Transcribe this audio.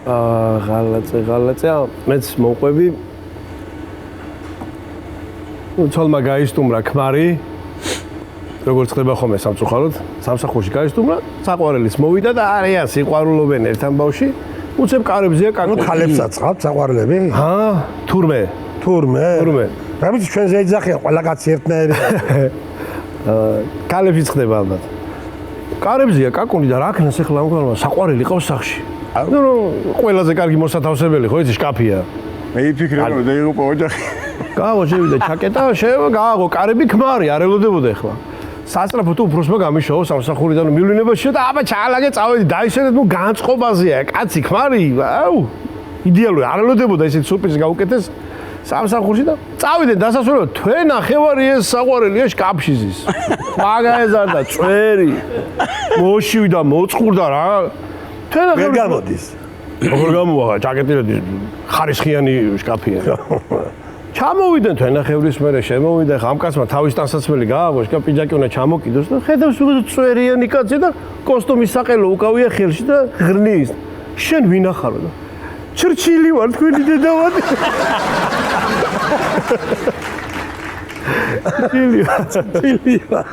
ღალატზე, მეც მოყვები. ცოლმა გაისტუმრა ქმარი. როგორც ხდება ხოლმე სამწუხაროდ, სამსახურში გაისტუმრა, საყვარელის მოვიდა და არიან სიყვარულობენ ერთთან ბავში. უცებ კარებზეა კაკო. ხალებსაც ყავთ საყვარლები? თურმე. რამით ჩვენზე ეძახიან ყველა კაცი ერთნაირი. კალებიც ხდება ალბათ. კარებზეა კაკუნი და რა ქნას ახლა ამგვარმა საყვარელი ყავს სახში. ყველაზე კარგი მოსათავსებელი ხო იცი შკაფია. მე იფიქრე რომ დაიღუპა ოჯახი. გააღო შევიდა ჩაკეტა, გააღო კარები ქმარი, არ ელოდებოდა ახლა. სასწრაფოდ უფროსმა გამიშავა სამსახურიდან მივლინებაში და აბა ჩაალაგე წავედი დაისვენეთ მო განწყობაზეა კაცი ქმარი აუ იდეალური არ ელოდებოდა ისეთ სურპრიზს გაუკეთეს სამსახურში და წავიდნენ დასასრულებლად თქვენ ნახევარი ეს საყვარელია შკაფში ზის მაგაეზარდა წვერი მოშივდა მოწყურდა რა თქვენ ვერ გამოდის როგორ გამოვა ჯაკეტილები ხარისხიანი შკაფია ჩამოვიდნენ თქვენახევრის მერე შემოვიდა ხა ამ კაცმა თავის ტანსაცმელი გააღო შკაფ პიჯაკი უნდა ჩამოკიდოს და ხედავს უგო წვერიანი კაცი და კოსტუმის საყელო უკავია ხელში და ღრნის შენ ვინ ახარო და ჩრჩილი ვარ თქვენი დედავადი ჩრჩილი ვარ